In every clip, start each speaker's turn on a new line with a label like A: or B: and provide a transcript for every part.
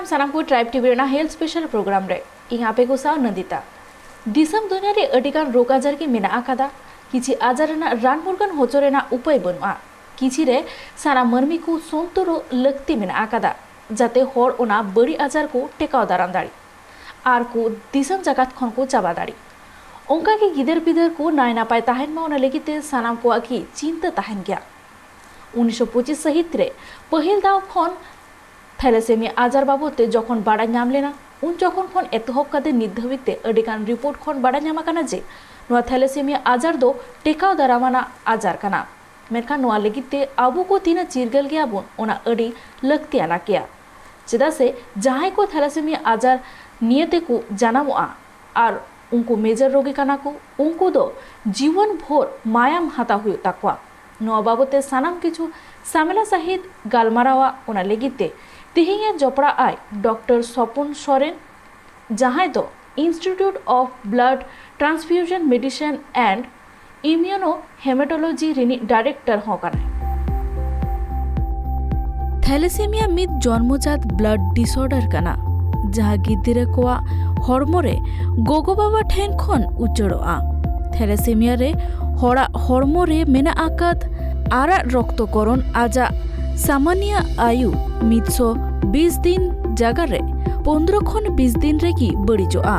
A: दाराम सानाम को tribe TV ना health special programme रे इन आपे को साव नदिता दिसम दुनिया रे अडिगान रोग आजार की मेना आकादा किछि आजार ना रान मुरगान होचोरे ना उपाय बनुआ किछि रे सारा मर्मी को सोंतरो लगती मेना आकादा जाते होर ओना बड़ी आजार को टेकाव दाराम दाड़ी आर को दिसम जगत खन को चाबा दाड़ी ओंका की गिदर पिदर को नाय नापाय ताहेन मा ओना लेगिते सानाम को आकी चिंता ताहेन गया 1925 सहित रे पहिल दाव खन थैलेसेमिया आजार बाबते जखन बाड़ा नाम लेना उन जखन खन एतहब कादे निर्धाविते अडिगान रिपोर्ट खन बाड़ा नामा काना जे नोआ थैलेसेमिया आजार दो टेकाव दारामाना आजार काना मेनखान नोआ लेगिते आबो को तीना चिरगल गया बोन ओना अडी लक्तियाना किया चेदा से जहां को थैलेसेमिया आजार नियते को जानामोआ आर उनको मेजर रोगी काना को उनको दो जीवन भर मायाम हाता हुई ताकवा नोआ बाबते सानाम किछु सामेला सहित गालमारावा ओना लेगिते तिहिंगे जपड़ा आय डॉक्टर सपन सोरेन जहां दो institute of blood transfusion medicine and immunohematology रिनी डायरेक्टर हो कना थैलेसेमिया मित जन्मजात ब्लड डिसऑर्डर कना जहां गिदिरे कोआ हर्मोरे गोगो बाबा ठेन खन उचड़ोआ थैलेसेमिया रे हड़ा हर्मोरे मेना आकात आरा रक्तकरण आजा सामान्य आयु 120 दिन जगह रे 15 खन 20 दिन रे की बड़ीजोआ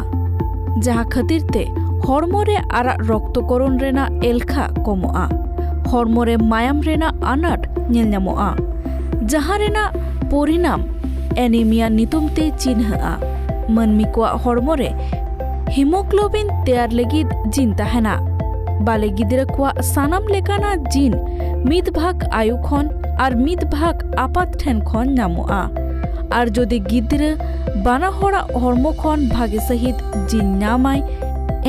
A: जहां खातिर ते हर्मोरे आरा रक्तकरण रेना एलखा कमोआ हर्मोरे मायाम रेना आनाट नेलनामोआ जहां रेना परिणाम एनीमिया नितुम ते चिन्हआ मनमी को हर्मोरे हिमोग्लोबिन तैयार लगिद जिन ताहेना बाले गिदरा को सानाम लेकाना जिन मिद भाग आयु खन और मिद भाग आपात ठेन खन नामोआ और जदि गिदरा बाना होड़ा हर्मो खन भागे सहित जिन नामाय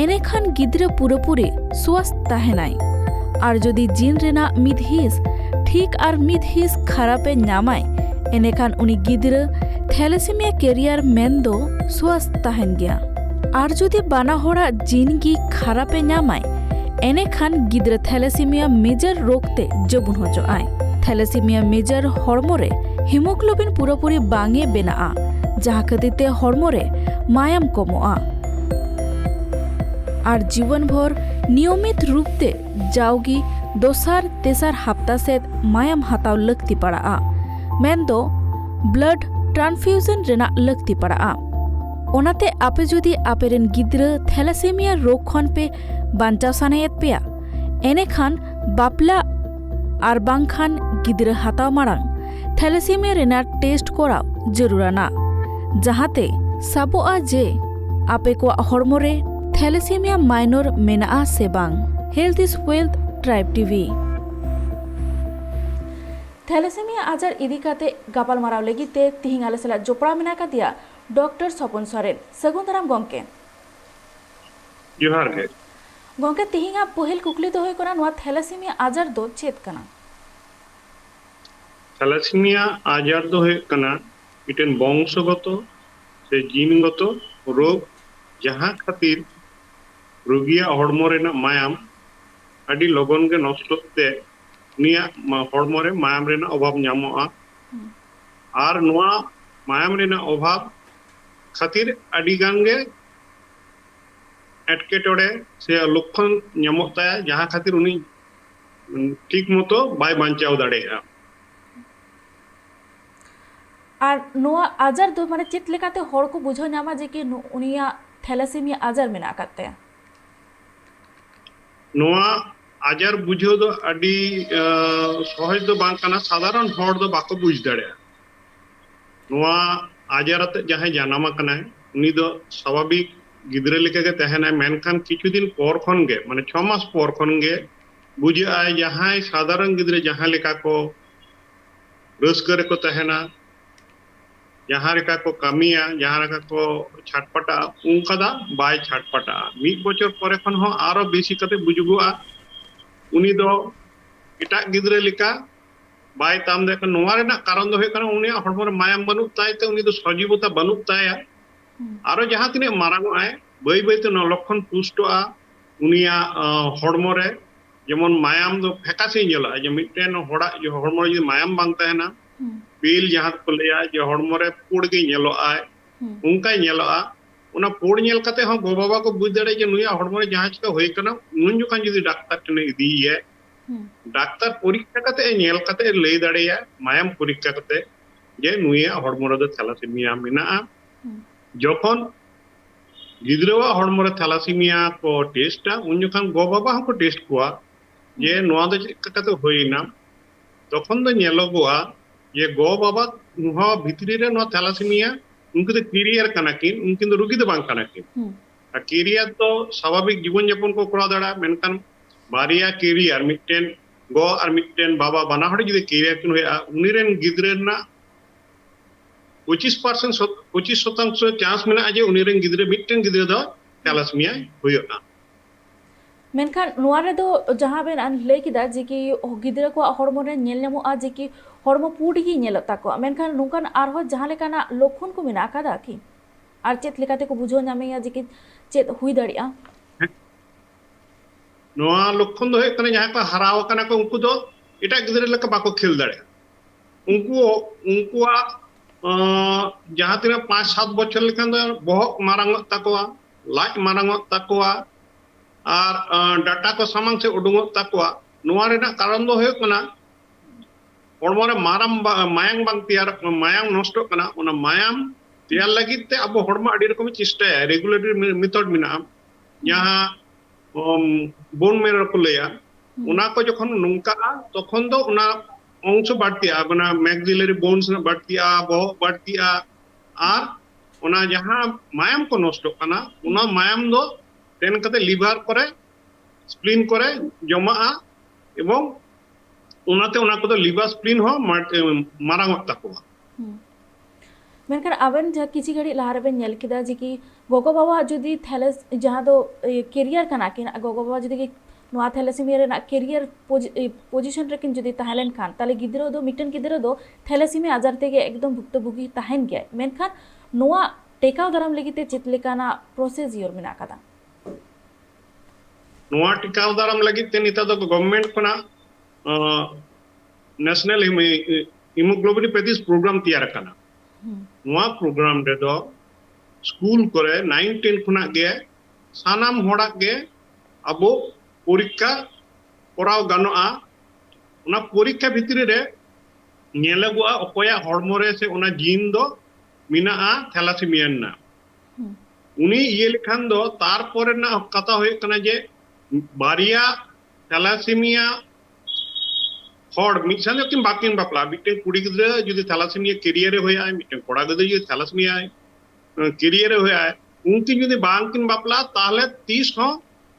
A: एनेखान गिदरा पूरेपूरी स्वस्थ ताहेनाय और जदि जिन रेना मिद हिस ठीक और मिद हिस खराबे नामाय एनेखान उनी गिदरा थैलेसेमिया कैरियर मेन दो स्वस्थ ताहेन गया और जदि बाना होड़ा जिन गी खराबे नामाय एनेखान गिदरा थैलेसेमिया मेजर रोगते जबुन हो जो आय थैलेसेमिया मेजर हर्मोरे हिमोग्लोबिन पूरापूरी बांगे बेनाआ जहां खातिर हर्मोरे मायाम कमोआ और जीवन भर नियमित रूप ते जाओगी दोसार तेसार हफ्ता से मायाम हाताव लगती पड़ा मेन दो ब्लड ट्रांसफ्यूजन रेना लगती पड़ा ओनाते आपे जुदी आपेरेन गिद्रा थैलेसेमिया रोग खन पे बांचाव सानायत पेया एनेखान बापला आर बांखान गिद्रा हाताव मारांग थैलेसेमिया रेना टेस्ट कराव जरूराना जहाते साबोआ जे आपे को हर्मोरे थैलेसेमिया माइनर मेना से बांग health is wealth tribe TV thalassemia आजार इदी काते गापाल माराव लेगिते तिहिंग आले सला जोपड़ा मेना का दिया डॉक्टर सपन सोरेन सगुन दाराम गंके
B: जोहार के
A: गंके तिहिंगा पहिल कुकली तो होय कना नोआ थैलेसेमिया आजार दो चेत कना
B: थैलेसेमिया आजार दो होय कना मिटेन वंशगत से जीनगत रोग जहां खातिर रोगिया हर्मो रेना मायाम अडी लगन के नष्टते निया हर्मो रे मायाम रेना अभाव नामोआ आर नोआ मायाम रेना अभाव खातिर अडी गान गे एटकेटोड़े से लक्षण नामोता जहां खातिर उनी ठीक मतो बाय बांचाव दाड़ेगा
A: और नोआ आजार दो माने चित लेकाते हर को बुझो नामा जे कि उनिया थैलेसेमिया आजार मेना काते
B: नोआ आजार बुझो दो अडी सहज दो बांग कना साधारण हर दो बाको बुझ दाड़े नोआ आजारते जहां जानामा कना उनी दो स्वाभाविक गिदरे लेके के तहना मेनखान किछु दिन पर खन गे माने 6 मास पर खन गे बुझे आय जहां साधारण गिदरे जहां लेका को रस्कर को तहना जहां रेका को कमिया जहां रेका को छटपटा उनका दा बाय छटपटा मिद बचर परे खन हो आरो बेसी कते बुजुगुआ उनी दो एटा गिदरे लेका बाय ताम देख नोआ रेना कारण दो हे कना उनी हड़मो मायाम बनुक तायते उनी दो सजीवता बनुक ताया आरो जहां तिने मारांग आय बई बई ते लक्षण पुष्टआ उनिया हड़मो रे जेमन मायाम दो फेकासे नेला जे मिटेन होड़ा जे हड़मो जे मायाम बांग ताहेना pil jahat ko leya je hormo re pud ge ñeloa unka ñeloa una pud ñel kate ho go baba ko buj dare je nuya hormo re jahan chika hoy kana nun ju kan judi doctor tene idi ye doctor পরীক্ষা kate ñel kate lay dare ya mayam পরীক্ষা kate je nuya hormo re thalassemia menaa যখন gidrewa hormo re thalassemia ko test un jokhan go baba ko test koa je noa do kate hoina তখন তো ñelogoa je go baba nuha bhitri re no thalassemia unku to career kana kin unkin do rugi do bang kana kin a career to স্বাভাবিক জীবন যাপন ko kora dara menkan baria career mitten go ar mitten baba bana hore jodi career kin hoya uniren gidrer na 25% chance mena je uniren gidre mitten gidre do thalassemia hoyoga
A: मेनखान नुआरे दो जहाँ Ben अन ले किदा जे कि गिदरा को hormone रे nail Nemo आ जे कि hormone पूड ही nail ताको मेनखान नुकान आरहो जहाँ लेकाना लक्षण को मेना कादा की आर चेत लेकाते को बुझो नामे या जे कि चेत हुई दड़िया
B: नोआ लक्षण दो कने जहाँ को हराव कना को उनको दो एटा गिदरे लेका बाको खेल दड़े उनको जहाँ तीन 5-7 बछर लेखान दो बहक मारांग ताकोआ लाज मारांग ताकोआ और डाटा को सामांग से उडुंग ताकोआ नोआ रेना कारण दो होय कना हॉर्मो रे मायांग बांग तैयार मायांग नष्ट कना उना मायाम तैयार लगी ते अब हॉर्मो अडी रकम चेष्टा है रेगुलेटरी मेथड मिना जहाँ बोन मेरो को लेया उना को जखन नुंका तखन दो उना अंश बाड़तिया बना मैक्सिलरी बोन्स ना बाड़तिया बहु बाड़तिया और उना जहाँ मायाम को नष्ट कना उना मायाम दो तेन कते लिवर करे स्प्लीन करे जमा एवं उनाते उना को लिवर स्प्लीन हो मारांग ताकोआ
A: मेनखान आबेन जहाँ किसी घड़ी लहार बेन नेल किदा जे कि गोगो बाबा जदी थैलेस जहाँ दो कैरियर कना किन गोगो बाबा जदी कि नुआ थैलेसेमिया रे ना कैरियर पोजीशन रे किन जदी ताहेलन खान ताले गिदरो दो मिटन गिदरो दो थैलेसेमिया आजार तेगे एकदम भुक्तभोगी ताहेन गया मेनखान नुआ टेकाव दाराम लगिते चित लेकाना प्रोसेस योर मिना कादा
B: नोआ टिकाव दाराम लगी ते निता दो गवर्नमेंट कोना नेशनल हिमोग्लोबिनोपैथीज प्रोग्राम तैयार कना नोआ प्रोग्राम रे दो स्कूल करे 9-10 खुना गे सानाम होड़ा गे अबो परीक्षा कराव गानोआ उना परीक्षा भितरी रे नेलगोआ अकोया हॉर्मो रे से उना जीन दो मिनाआ थैलासेमिया ना उनी ये लिखान दो तार परे ना कथा होय कना जे बारिया थैलासेमिया हॉर्ड मिक्सन किन बाकिन बापला बिटे कुड़ी गिदरे जुदी थैलासेमिया कैरियर होया मिटे कोड़ा गिदरे जुदी थैलासेमिया कैरियर होया उनकी जुदी बांकिन बापला ताहले 30 हो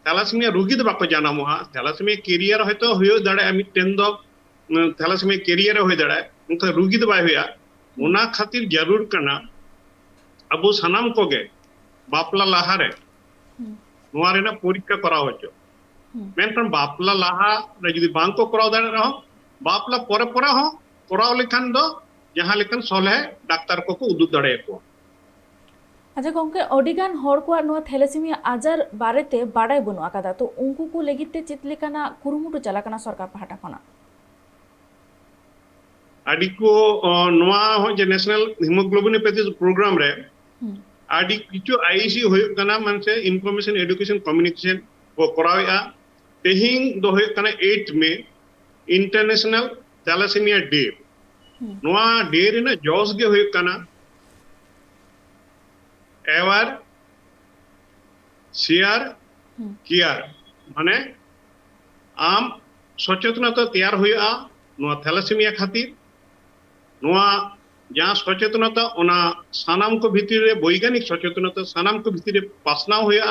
B: थैलासेमिया रोगी दो बाको जानामोहा थैलासेमिया कैरियर होयतो होयो दड़े मिटेन दो थैलासेमिया कैरियर होय दड़े उनका रोगी दो बाय होया उना खातिर जरूर कना अबो सनाम कोगे बापला लाहारे नोआ रेना परीक्षा कराव होचो मेनखान बापला लाहा रे जुदी बांग को कराव दड़े रहो बापला परे परे हो कराव लेखान दो जहाँ लेखान सलहे डाक्टर को उदुग दड़े को
A: अच्छा गंके अडिगान हर को नुआ थैलेसेमिया आजार बारेते बाडाय बनुआ कादा तो उनको को लेगिते चित लेकाना कुरुमुटु चलाकाना सरकार पाहाटा खना
B: आदि को नोआ हो जे नेशनल हिमोग्लोबिनोपैथीज प्रोग्राम रे आदि किछु आईसी होय कना मानसे इनफॉरमेशन एजुकेशन कम्युनिकेशन को करावेआ तेहिं दो होय कना 8 में इंटरनेशनल थैलासेमिया डे नोआ डे रे ना जोस गे होय कना एवर शेयर केयर माने आम सचेतनता तैयार होया नोआ थैलासेमिया खातिर नोआ जहाँ सचेतनता ओना सानाम को भीतर रे वैज्ञानिक सचेतनता सानाम को भीतर रे पासनाव होया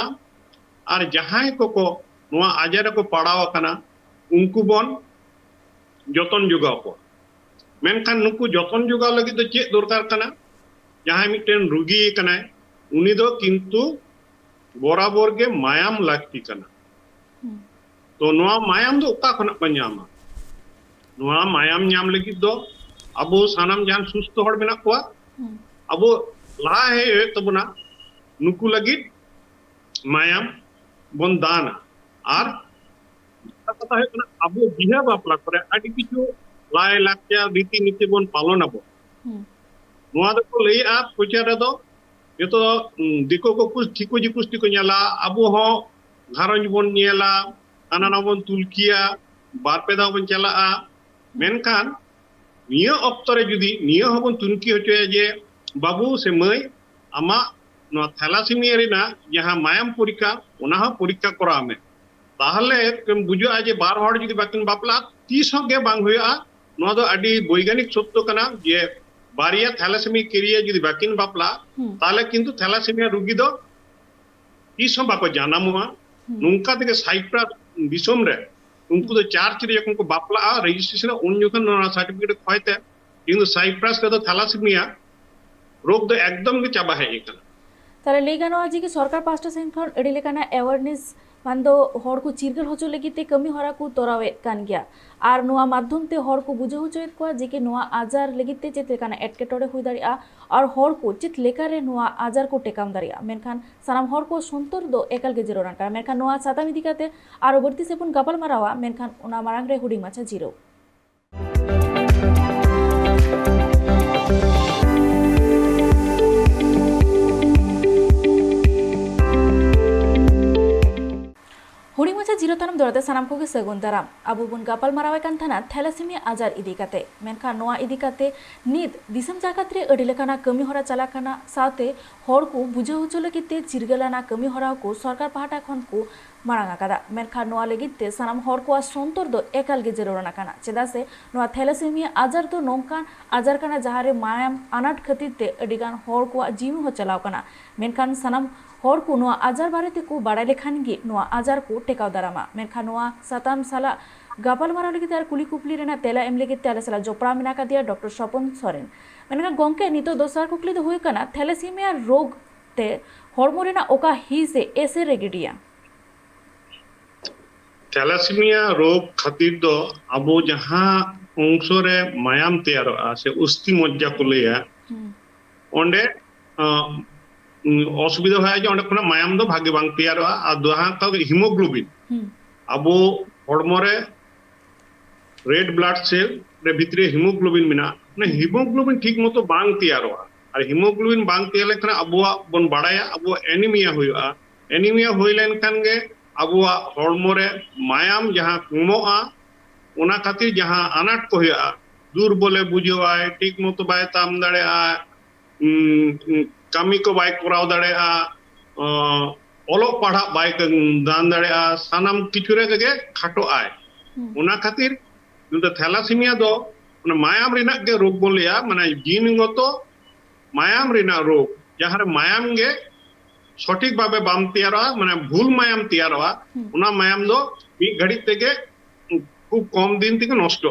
B: और जहां को नोआ आजार को पड़ाव कना उनको बन जतन जुगाव को मेनखान नुकु जतन जुगाव लगी तो चे दरकार कना जहां मिटेन रोगी कना उनी दो किंतु बराबर के मायाम लागती कना तो नोआ मायाम दो उका खना पंजामा नोआ मायाम ᱧᱟᱢ लगी दो अबो सानाम जान सुस्थ हड़ मेना कोआ अबो ला है तबना नुकु लगी मायाम बन दाना और कथा है कना अबो बिहा बापला करे आदि किछु ᱞᱟᱭ ᱞᱟᱠᱪᱟᱨ ᱨᱤᱛᱤ ᱱᱤᱛᱤ ᱵᱚᱱ ᱯᱟᱞᱚᱱ ᱟᱵᱚ ᱱᱚᱣᱟ ᱫᱚᱠᱚ ᱞᱟᱹᱭᱟ ᱯᱚᱪᱟ ᱨᱮᱫᱚ ᱡᱚᱛᱚ ᱫᱤᱠᱩ ᱠᱚ ᱴᱷᱤᱠᱩ ᱡᱤᱠᱩᱥᱴᱤ ᱠᱚ ᱧᱮᱞᱟ ᱟᱵᱚ ᱦᱚᱸ ᱜᱷᱟᱨᱚᱸᱡᱽ ᱵᱚᱱ ᱧᱮᱞᱟ ᱦᱟᱱᱟ ᱱᱟᱣᱟ ᱵᱚᱱ ᱛᱩᱞᱠᱤᱭᱟ ᱵᱟᱨ ᱯᱮ ᱫᱷᱟᱣ ᱵᱚᱱ ᱪᱟᱞᱟᱜᱼᱟ ᱢᱮᱱᱠᱷᱟन ᱱᱤᱭᱟᱹ ᱚᱠᱛᱚ ᱨᱮ ᱡᱩᱫᱤ ᱱᱤᱭᱟᱹ ᱦᱚᱸᱵᱚᱱ ᱛᱩᱱᱠᱷᱤ ᱦᱚᱪᱚᱭᱟ ᱡᱮ ᱵᱟᱵᱩ ᱥᱮ ᱢᱟᱹᱭ ᱟᱢᱟᱜ ᱱᱚᱣᱟ ᱛᱷᱮᱞᱟᱥᱮᱢᱤᱭᱟ ᱨᱮᱱᱟᱜ ᱡᱟᱦᱟᱸ ᱢᱟᱭᱟᱢ ᱯᱚᱨᱤᱠᱷᱟ ᱚᱱᱟ ᱦᱚᱸ ᱯᱚᱨᱤᱠᱷᱟ ᱠᱚᱨᱟᱣ ᱢᱮ তাহলে বুঝুয়া যে বার হড় যদি বাকিন বাপলা তিস গে বাং হুয়া নয়া দো আডি বৈজ্ঞানিক সত্য কানা যে বারিয়া থ্যালাসেমি কেরিয়া যদি বাকিন বাপলা তাহলে কিন্তু থ্যালাসেমিয়া রোগী দো তিস বাকো জানামুয়া নুনকা থেকে সাইপ্রাস দিশম রে উনকু দো চার্চ রে যখন কো বাপলা রেজিস্ট্রেশন উন যখন সার্টিফিকেট খয়তে কিন্তু সাইপ্রাস রে দো থ্যালাসেমিয়া রোগ দো একদম গে চাবা হয়ে গেল
A: তাহলে ᱞᱟᱹᱭ ᱜᱟᱱᱚᱜᱼᱟ ᱡᱮ ᱥᱚᱨᱠᱟᱨ ᱯᱟᱥᱴᱟ ᱥᱮᱱ ᱠᱷᱚᱱ ᱟᱹᱰᱤ ᱞᱮᱠᱟᱱᱟᱜ ᱮᱣᱟᱨᱱᱮᱥ ᱢᱟᱱᱫᱚ ᱦᱚᱲ ᱠᱚ ᱪᱤᱨᱜᱟᱹᱞ ᱦᱚᱪᱚ ᱞᱟᱹᱜᱤᱫ ᱛᱮ ᱠᱟᱹᱢᱤ ᱦᱚᱨᱟ ᱠᱚ ᱛᱚᱨᱟᱣᱮᱫ ᱠᱟᱱ ᱜᱮᱭᱟ ᱟᱨ ᱱᱚᱣᱟ ᱢᱟᱫᱽᱫᱷᱚᱢ ᱛᱮ ᱦᱚᱲ ᱠᱚ ᱵᱩᱡᱷᱟᱹᱣ ᱦᱚᱪᱚᱭᱮᱫ ᱠᱚᱣᱟ ᱡᱮ ᱠᱤ ᱱᱚᱣᱟ ᱟᱡᱟᱨ ᱞᱟᱹᱜᱤᱫ ᱛᱮ ᱪᱮᱫ ᱞᱮᱠᱟᱱᱟᱜ ᱮᱴᱠᱮᱴᱚᱬᱮ ᱦᱩᱭ ᱫᱟᱲᱮᱭᱟᱜᱼᱟ ᱟᱨ ᱦᱚᱲ ᱠᱚ ᱪᱮᱫ ᱞᱮᱠᱟᱨᱮ ᱱᱚᱣᱟ ᱟᱡᱟᱨ ᱠᱚ ᱴᱮᱠᱟᱣ ᱫᱟᱲᱮᱭᱟᱜᱼᱟ ᱢᱮᱱᱠᱷᱟᱱ ᱥᱟᱱᱟᱢ ᱦᱚᱲ ᱠᱚ ᱥᱚᱱᱛᱚᱨ ᱫᱚ ᱮᱠᱟᱞ ᱜᱮ ᱡᱟᱹᱨᱩᱲᱟᱱ ᱠᱟᱱᱟ ᱢᱮᱱᱠᱷᱟन ᱱᱚᱣᱟ ᱥᱟᱛᱟᱢ ᱤᱫᱤ ᱠᱟᱛᱮ ᱟᱨᱚ ᱵᱟᱹᱲᱛᱤ ᱥᱮᱫ ᱵᱚᱱ ᱜᱟᱯᱟᱞᱢᱟᱨᱟᱣᱟ ᱢᱮᱱᱠᱷᱟन ᱚᱱᱟ ᱢᱟᱲᱟᱝ ᱨᱮ ᱦᱩᱰᱤᱧ ᱢᱟᱪᱷᱟ ᱡᱤᱨᱟᱹᱣ ᱦᱩᱰᱤᱧ ᱢᱟᱪᱷᱟ ᱡᱤᱨᱟᱹᱣ ᱛᱟᱭᱱᱚᱢ ᱫᱚᱲᱛᱮ ᱥᱟᱱᱟᱢ ᱠᱚᱜᱮ ᱥᱟᱹᱜᱩᱱ ᱫᱟᱨᱟᱢ ᱟᱵᱚ ᱵᱚᱱ ᱜᱟᱯᱟᱞ ᱢᱟᱨᱟᱣᱮᱫ ᱠᱟᱱ ᱛᱟᱦᱮᱱᱟ ᱛᱷᱮᱞᱟᱥᱮᱢᱤᱭᱟ ᱟᱡᱟᱨ ᱤᱫᱤ ᱠᱟᱛᱮ ᱢᱮᱱᱠᱷᱟन ᱱᱚᱣᱟ ᱤᱫᱤ ᱠᱟᱛᱮ ᱱᱤᱛ ᱫᱤᱥᱚᱢ ᱡᱟᱠᱟᱛ ᱨᱮ ᱟᱹᱰᱤ ᱞᱮᱠᱟᱱᱟᱜ ᱠᱟᱹᱢᱤ ᱦᱚᱨᱟ ᱪᱟᱞᱟᱜ ᱠᱟᱱᱟ ᱥᱟᱶᱛᱮ ᱦᱚᱲ ᱠᱚ ᱵᱩᱡᱷᱟᱹᱣ ᱦᱚᱪᱚ ᱞᱟᱹᱜᱤᱫ ᱛᱮ ᱪᱤᱨᱜᱟᱹᱞᱟᱱᱟᱜ ᱠᱟᱹᱢᱤ ᱦᱚᱨᱟ ᱠᱚ ᱥᱚᱨᱠᱟর ᱯᱟᱦᱴᱟ ᱠᱷᱚᱱ ᱠᱚ ᱢᱟᱲᱟᱝ ᱟᱠᱟᱫᱟ ᱢᱮᱱᱠᱷᱟन ᱱᱚᱣᱟ ᱞᱟᱹᱜᱤᱫ ᱛᱮ ᱥᱟᱱᱟᱢ ᱦᱚᱲ ᱠᱚᱣᱟᱜ ᱥᱚᱱᱛᱚᱨ ᱫᱚ ᱮᱠᱟᱞ ᱜᱮ ᱡᱟᱹᱨᱩᱲᱟᱱ ᱠᱟᱱᱟ ᱪᱮᱫᱟᱜ ᱥᱮ ᱱᱚᱣᱟ ᱛᱷᱮᱞᱟᱥᱮᱢᱤᱭᱟ ᱟᱡᱟᱨ ᱫᱚ ᱱᱚᱝᱠᱟᱱ ᱟᱡᱟᱨ ᱠᱟᱱᱟ ᱡᱟᱦᱟᱸ ᱨᱮ ᱢᱟᱭᱟᱢ ᱟᱱᱟᱴ ᱠᱷᱟᱹᱛᱤᱨ ᱛᱮ ᱟᱹᱰᱤᱜᱟᱱ ᱦᱚᱲ ᱠᱚᱣᱟᱜ ᱡᱤᱣᱤ ᱦᱚᱸ ᱪᱟᱞᱟᱣ ᱠᱟᱱᱟ ᱢᱮᱱᱠᱷᱟन ᱥᱟᱱᱟᱢ ᱦᱚᱲ ᱠᱚ ᱱᱚᱣᱟ ᱟᱡᱟᱨ ᱵᱟᱨᱮ ᱛᱮᱠᱚ ᱵᱟᱲᱟᱭ ᱞᱮᱠᱷᱟᱱ ᱜᱮ ᱱᱚᱣᱟ ᱟᱡᱟᱨ ᱠᱚ ᱴᱮᱠᱟᱣ ᱫᱟᱨᱟᱢᱟ ᱢᱮᱱᱠᱷᱟन ᱱᱚᱣᱟ ᱥᱟᱛᱟᱢ ᱥᱟᱞᱟᱜ ᱜᱟᱯᱟᱞᱢᱟᱨᱟᱣ ᱞᱟᱹᱜᱤᱫ ᱟᱨ ᱠᱩᱞᱤ ᱠᱩᱯᱞᱤ ᱨᱮᱱᱟᱜ ᱛᱮᱞᱟ ᱮᱢ ᱞᱟᱹᱜᱤᱫ ᱛᱮ ᱟᱞᱮ ᱥᱟᱞᱟᱜ ᱡᱚᱯᱲᱟᱣ ᱢᱮᱱᱟᱜ ᱟᱠᱟᱫᱮᱭᱟ ᱰᱚᱠᱴᱚᱨ ᱥᱚᱯᱚᱱ ᱥᱚᱨᱮᱱ ᱢᱮᱱᱠᱷᱟन ᱜᱚᱝᱠᱮ ᱱᱤᱛᱚᱜ ᱫᱚᱥᱟᱨ ᱠᱩᱠᱞᱤ ᱫᱚ ᱦᱩᱭᱩᱜ ᱠᱟᱱᱟ ᱛᱷᱮᱞᱟᱥᱮᱢᱤᱭᱟ ᱨᱳᱜᱽ ᱛᱮ ᱦᱚᱲᱢᱚ ᱨᱮᱱᱟᱜ ᱚᱠᱟ ᱦᱤᱸᱥ ᱮᱥᱮᱨ ᱮ ᱜᱤᱰᱤᱭᱟ
B: थैलासीमिया रोग खातिर दो अब जहाँ अंश रे मायाम तैयार से अस्थि मज्जा को लिया ओंडे असुविधा है जे ओंडे खुना मायाम दो भागे बांग तैयार और जहाँ का हिमोग्लोबिन अब हड़मो रे रेड ब्लड सेल रे भितरे हिमोग्लोबिन मिना ना हिमोग्लोबिन ठीक मतो बांग तैयार और हिमोग्लोबिन बांग तैयार लेखना अबुआ बन बाड़ाया अबुआ एनीमिया हुई लेनखान गे अबुआ हड़मो रे मायाम जहाँ कमोआ ओना खातिर जहाँ अनाट को हुआ दुर्बले बुझेवाय ठीक मतो बाय ताम दाड़ेया कामी को बाय कराव दाड़ेया ओलो पढ़ा बाय दान दाड़ेया सानाम किछु रे गे खाटो आय ओना खातिर কিন্তু থ্যালাসেমিয়া দো মানে মায়াম রেনাক গে রোগ বলিয়া মানে জিনগত মায়াম রেনা রোগ যাহার মায়াম গে সঠিক ভাবে বাম তৈয়ারা মানে ভুল মায়াম তৈয়ারা ওনা মায়াম দো মি ঘড়ি থেকে খুব কম দিন থেকে নষ্ট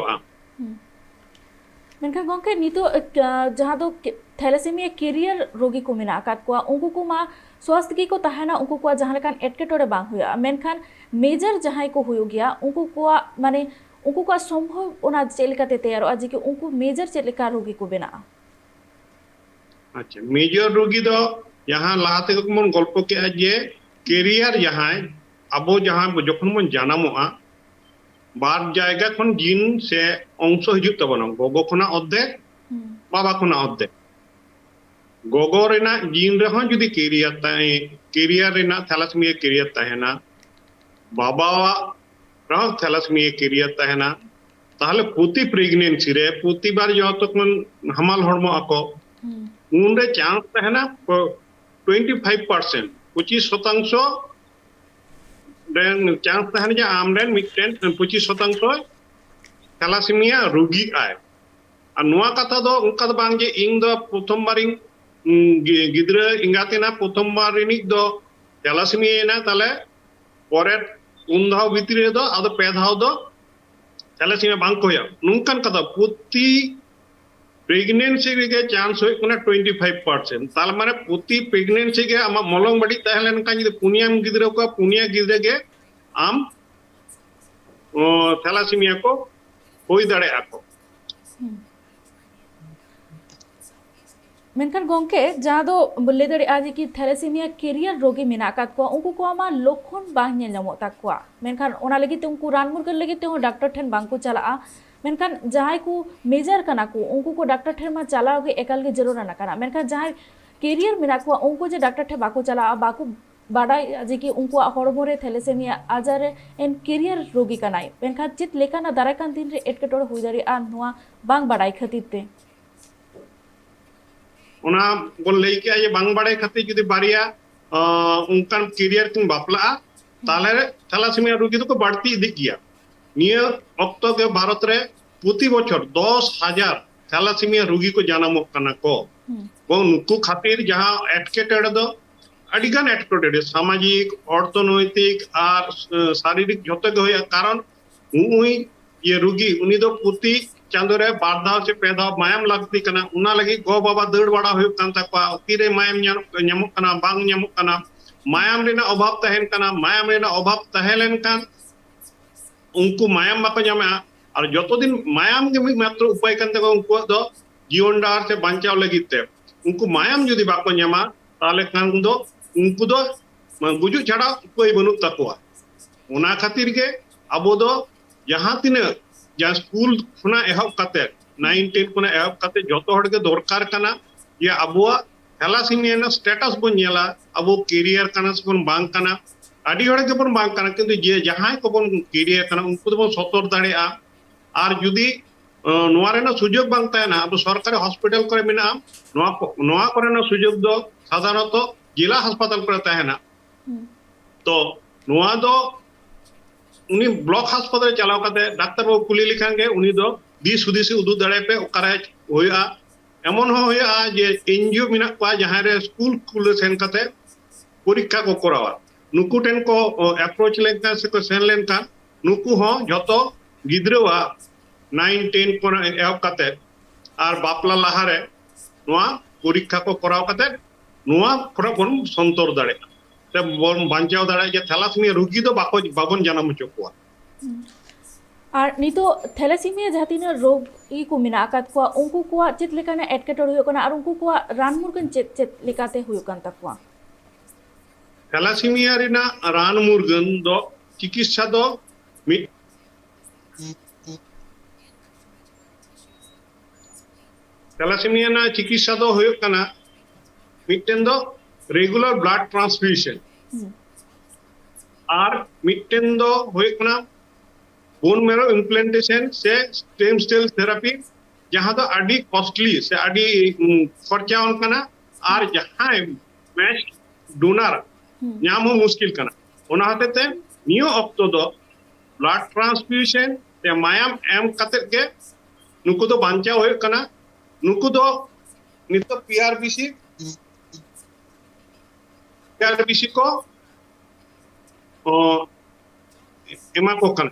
A: ᱢᱮᱱᱠᱷᱟन ᱜᱚᱝᱠᱮ ᱱᱤᱛᱚᱜ ᱡᱟᱦᱟᱸ ᱫᱚ ᱛᱷᱮᱞᱟᱥᱮᱢᱤᱭᱟ ᱠᱮᱨᱤᱭᱟর ᱨᱳᱜী ᱠᱚ ᱢᱮᱱᱟᱜ ᱟᱠᱟᱫ ᱠᱚᱣᱟ ᱩᱱᱠᱩ ᱠᱚ ᱢᱟ ᱥୱାᱥᱛᱷ ᱜᱮᱠᱚ ᱛᱟᱦᱮᱱᱟ ᱩᱱᱠᱩ ᱠᱚᱣᱟᱜ ᱡᱟᱦᱟᱸ ᱞᱮᱠᱟᱱ ᱮᱴᱠᱮᱴᱚᱬᱮ ᱵᱟᱝ ᱦᱩᱭᱩᱜᱼᱟ ᱢᱮᱱᱠᱷᱟन ᱢᱮᱡᱟᱨ ᱡᱟᱦᱟᱸᱭ ᱠᱚ ᱦᱩᱭᱩᱜ ᱜᱮᱭᱟ ᱩᱱᱠᱩ ᱠᱚᱣᱟᱜ ᱢᱟᱱᱮ उनको का संभव ओना चेक लेकाते तैयारोआ जे कि उनको मेजर चेक लेका रोगी को बेना
B: अच्छा मेजर रोगी दो यहाँ लाते को मन गल्प के जे कैरियर यहाँ अब जहाँ जखन मन जानामोआ बार जायगा खन जिन से अंश हिजुत तबना गोगो खना अद्धे बाबा खना अद्धे गोगो रेना जिन रहा जुदी कैरियर रेना थैलासेमिया कैरियर तहना बाबा रहा थैलासेमिया कैरियर तहना ताहले प्रति प्रेगनेंसी रे प्रति बार जो तखन हमाल हड़मो आको उनरे चांस तहना 25% 25% चांस तहना जे आमरेन मिटन 25% थैलासेमिया रोगी आय और नुआ कथा दो उनका बांग जे इंग दो प्रथम बारिंग गिद्रा इंगातेना प्रथम बार रिनिक दो थैलासेमिया ना ताले परे उन धाव भितरी दो आदो पे धाव दो थैलासेमिया बांग को या नुंकन कथा प्रति प्रेगनेंसी गे चांस होय कोना 25% ताल माने प्रति प्रेगनेंसी गे आमा मलंग बड़ी तहलेन का जदि पुनिया गिद्रा को पुनिया गिद्रा गे आम थैलासेमिया को होई दाड़े आको
A: मेनखान गोंके जहाँ दो बोले दड़े आज कि थैलासेमिया कैरियर रोगी मेना आकाद को उनको को आमा लक्षण बांग नेल नामो ताकुआ मेनखान ओना लगी ते उनको रान मुरगन लगी ते हो डॉक्टर ठेन बांग को चला मेनखान जहां को मेजर कना को उनको को डॉक्टर ठेर मा चलाओ गे एकाल गे जरूर ना कना मेनखान जहां कैरियर मेना को उनको जे डॉक्टर ठे बाको चला बाको बाडाय जे कि उनको हड़मो रे थैलेसेमिया आजार एन कैरियर रोगी कनाय मेनखान चित लेकाना दाराकान दिन रे एटकेटोड़ हुई दाड़ी आ नोआ बांग बाडाय खातिर ते
B: ओना बोल लई के ये बांग बाड़े खातिर जुदी बारिया उनकान कैरियर किन बापला ताले थैलासेमिया रोगी तो को बढ़ती इदी गया निया अक्तो के भारत रे प्रति बछर 10,000 थैलासेमिया रोगी को जन्मोग कना को उनको खातिर जहां एटकेटोड़ दो अडिगान एटकेटोड़ सामाजिक अर्थनैतिक और शारीरिक जते गए कारण उई ये रोगी उनी दो प्रति चांदो रे बार दाव से पे दाव मायाम लागती कना उना लगी गो बाबा दौड़ बड़ा हुई कान तकवा तीरे मायाम ᱧᱟᱢᱚᱜ कना बांग ᱧᱟᱢᱚᱜ कना मायाम रेना अभाव तहन कना मायाम रेना अभाव तहलेन कान उनको मायाम बाको ᱧᱟᱢᱟ और जतो दिन मायाम के मात्र उपाय कान तको उनको दो जीवन डार से बांचाव लगित ते उनको मायाम जुदी बाको ᱧᱟᱢᱟ ताले कान दो उनको दो गुजु छाड़ा कोई बनुक तकवा उना खातिर के अबो दो जहां तिना जहां स्कूल खुना एहब काते 9 10 खुना एहब काते जतो हड़ के दरकार कना ये अबुआ थैलासेमिया ना स्टेटस बन नेला अबो कैरियर कना से बांग कना आदि हड़ के बन बांग कना किंतु जे जहां को बन कैरियर कना उनको तो सतर दाड़ेआ और जुदी नोआ रेना सुजोग बांग तायना अब सरकारी हॉस्पिटल करे मेना नोआ करे ना सुजोग दो साधारणतः जिला अस्पताल करे तायना तो नोआ दो उनी ब्लॉक अस्पताल चलाव काते डाक्टर को कुली लिखान के उनी दो दिस हुदिस उदु दाड़े पे ओकारे होया एमन हो होया जे एनजीओ मिना पा जहां रे स्कूल खुले सेन काते परीक्षा को करावा नुकु टेन को अप्रोच लेनका से को सेन लेनका नुकु हो जतो गिद्रवा 9 10 को एहब काते और बापला लाहारे नोआ परीक्षा को कराव काते नोआ खरा बन संतर दाड़े ते बन बांचाव दाड़े जे थैलासेमिया रोगी दो बाको बाबन जन्म चोकुआ
A: और नितो थैलेसीमिया जहातिना रोग ई को मिना आकात को उनको को चित लेकाना एटकेटोड़ हुयो कना और उनको को रान मुर्गन चित लेकाते हुयो कन तकवा
B: थैलासेमिया रिना रान मुर्गन दो चिकित्सा दो थैलासेमिया ना चिकित्सा दो हुयो कना मिटेन दो रेगुलर ब्लड ट्रांसफ्यूजन और मिटेन दो हुयो कना बोन मेरो इम्प्लांटेशन से स्टेम सेल थेरेपी जहां तो अडी कॉस्टली से अडी खर्चा कना और जहां मैच डोनर ᱧᱟᱢ मुश्किल कना ओना हतेते नियो ऑक्टो दो ब्लड ट्रांसफ्यूजन ते मायाम एम कते के नुकु दो बांचा होय कना नुकु दो नितो पीआरबीसी को एमा को कना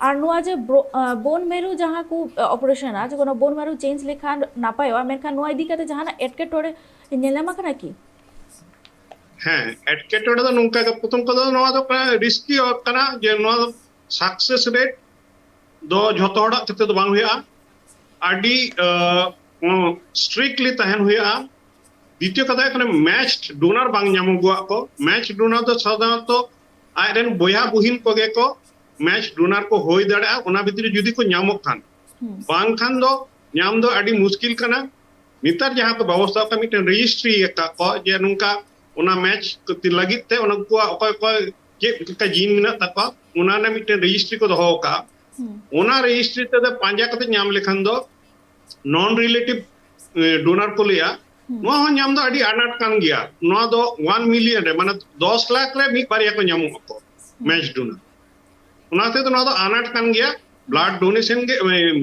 A: और नुआ जे बोन मेरू जहां को ऑपरेशन आज कोनो बोन मेरू चेंज लेखान नापायवा मेनखान नुआ इदी कते जहां एटकेटोड़े नेलामा कना की
B: हाँ एटकेटोड़े दो नुंका के प्रथम को दो नुआ दो रिस्की कना जे नुआ दो सक्सेस रेट दो झतो हड़ा तते दो बांग हुया आडी स्ट्रिक्टली तहन हुया द्वितीय कथा कने मैच डोनर बांग ᱧᱟᱢᱚᱜᱚᱜ को मैच डोनर दो साधारणतः आयरन बोया बुहिन को गे को मैच डोनर को होई दाड़ा ओना भितरी जुदी को ᱧᱟᱢᱚᱜ खान बांग खान दो ᱧᱟᱢ दो आडी मुश्किल कना नितर जहां को व्यवस्था का मिटन रजिस्ट्री का को जे नुंका ओना मैच ति लगित ते ओना को ओकय को जे का जीन मिना तक ओना ने मिटन रजिस्ट्री को दो का ओना रजिस्ट्री ते पांजा कते ᱧᱟᱢ लेखन दो नॉन रिलेटिव डोनर को लिया नुआ हो ᱧᱟᱢ दो आडी अनाट कान गया नुआ दो 1 मिलियन रे माने 10 लाख रे मी बारिया को ᱧᱟᱢᱚᱜ को मैच डोनर उनाते तो ना तो अनाट कान गया ब्लड डोनेशन के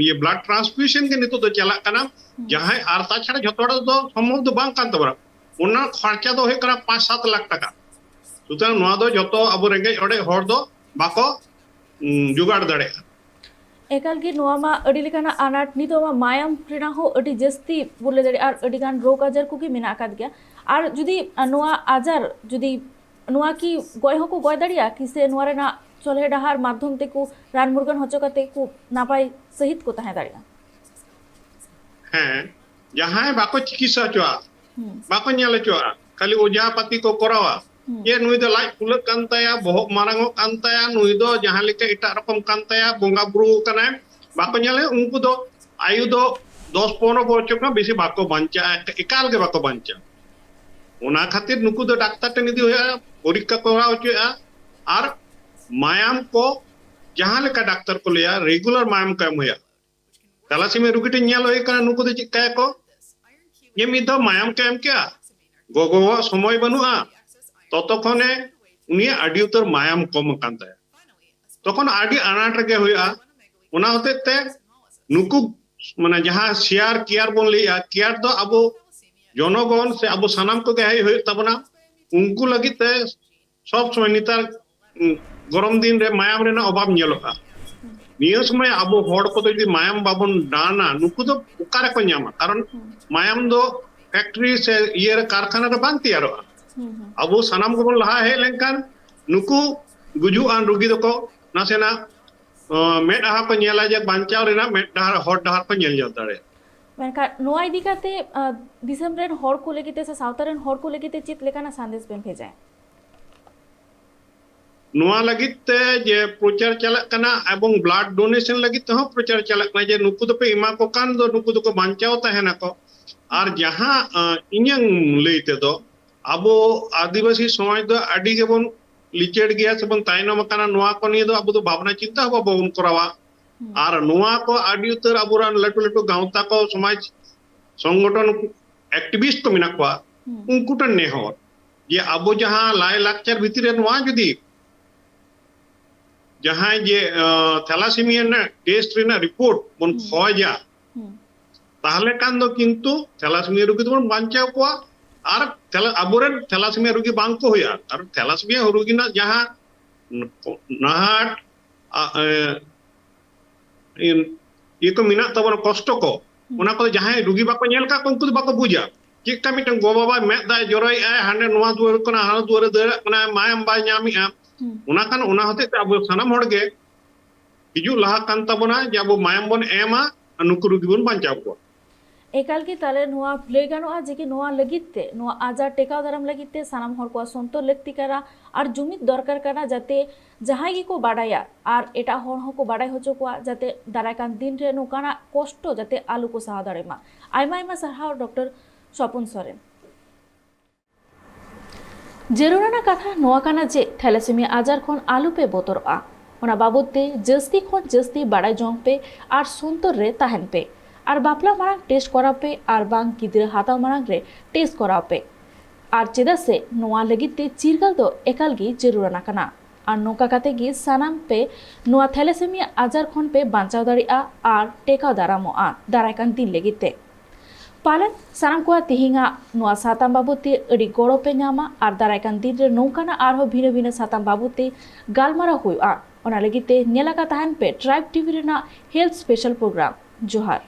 B: ये ब्लड ट्रांसफ्यूजन के नितो तो चला कना जहां आरता छाड़ा जतोड़ा तो संभव तो बांग कान तबरा उना खर्चा तो हे कना 5-7 लाख टका सुतरां नुआ दो जतो अब रेंगे ओडे हर दो बाको जुगाड़ दाड़े
A: एकाल की नुआ मा अडी लेकाना अनाट नितो मा मायाम रेना हो अडी जस्ती बोले दाड़ी और अडी गान रोग आजार को की मेना आकात गया और जुदी नुआ आजार जुदी नुआ की गय हो को गय दाड़िया कि से नुआ रेना चले डहार माध्यम ते को रान मुर्गन होचो कते को नापाय सहित को तहे दाड़िया
B: हैं जहां बाको चिकित्सा चोआ बाको ᱧᱮᱞ चोआ खाली ओझा पाती को करावा ये नुई दो लाइट पुलक कान ताया बोहक मारांगो कान ताया नुई दो जहां लेके इटा रकम कान ताया बोंगा बुरु कना बाको nyale उनको दो आयु दो 10-15 बछर का बेसी बाको बांचा एकाल के बाको बांचा ओना खातिर नुकु दो डाक्तार टेन इदी होया परीक्षा करा होचया और मायाम को जहां लेका डाक्तार को लिया रेगुलर मायाम का एम होया थैलासीमिया रुगी टे nyal होय kana नुकु दो चिका को ये मिद दो मायाम का एम क्या गोगो समय बनुआ ततक्षणे उनी आडी उतर मायाम कम कान ताया तखन आडी अनाट रगे होया ओना होते नुकु माने जहां शेयर केयर बोन लिया केयर दो अब जनगण से अब सानाम को गए होय तबना उनको लगित सब समय नितार गरम दिन रे मायाम रेना अभाव नेलोगा नियो समय अब हड़ को यदि मायाम बाबन दाना नुकु दो उकारे को न्यामा कारण मायाम दो फैक्ट्री से ये कारखाना रे बांग तैयारोगा अब सानाम को लहा हे लेनकान नुकु गुजु आन रुगी दो को नासेना मेड डहार को नेला जे बांचाव रेना मेड डहार हड़ डहार को नेल जाता रे
A: मेनका नोआ इदी काते दिसम रेन हड़ को लेगिते से साउथ रेन हड़ को लेगिते चित लेकाना संदेश बेन भेजाय
B: नोआ लगित जे प्रचार चलक कना एवं ब्लड डोनेशन लगित हो प्रचार चलक कना जे नुकु दो पे इमा को कान दो नुकु दो को बांचाव तहेना को और जहां इन्यंग लेते दो अब आदिवासी समाज दो आडी के बन लिचेड गया से बन ताइनम कना नोआ को निये दो अब तो भावना चिंता हो बन करावा और नोआ को आडी उतर अबुरान लटु लटु गांवता को समाज संगठन एक्टिविस्ट को मिना को उनको टन ने हो ये अब जहां लाय लाक्चर भीतर नोआ जदी जहां जे थैलासीमिया ना टेस्ट रेना रिपोर्ट बन खोजा ताहले कान दो किंतु थैलासीमिया रुगी बन बांचाव को और अबुरन थैलासीमिया रुगी बांग को होया और थैलासीमिया रुगी ना जहां नाहाट ये को मिना तबन कष्ट को उना को जहां रुगी बाको नेल का उनको बाको बुझा चिका मिटन गो बाबा मे दाय जरय आय हाने नोआ दुवर कना हाना दुवर दर कना मायम बाय ᱧᱟᱢᱤ आ उना कान उना होते अब सानाम हड़ गे हिजु लहा कान तबना जे अब मायम बन एमा नुकु रुगी बन बांचाव को
A: एकाल की ताले नोआ लय गानोआ जे कि नोआ लगिते नोआ आजार टेकाव दाराम लगिते सानाम हर को संतो लक्ति करा और जुमिद दरकार करा जाते जहां को बाडाया और एटा हर को बाडाय होचो को जाते दाराकान दिन रे नोकाना कष्ट जाते आलू को सहा दारेमा आयमा आयमा सरहाव डॉक्टर स्वपन सोरेन जेरोना कथा नोआ काना जे थैलासीमिया आजार खन आलू पे बोतरआ ओना बाबूते जस्ती खन जस्ती बाडाय जोंग पे और संतोर रे ताहन पे और बापला मांग टेस्ट करा पे और बांग गिद्रा हाथा मांग रे टेस्ट करा पे और चेदा से नोआ लगिते चिरगल दो एकाल गी जरूरना कना और नोका काते गी सानाम पे नोआ थैलासीमिया आजार खन पे बांचाव दाड़िया और टेकाव दारामोआ दारायकान दिन लगिते पालन सानाम को तिहिंगा नोआ साताम बाबूते अड़ी गड़ो पे नामा और दारायकान दिन रे नौकाना आरो भिन्न भिन्न साताम बाबूते गालमारा हुआ ओना लगिते नेलाका ताहन पे ट्राइब टीवी रेना हेल्थ स्पेशल प्रोग्राम जोहार।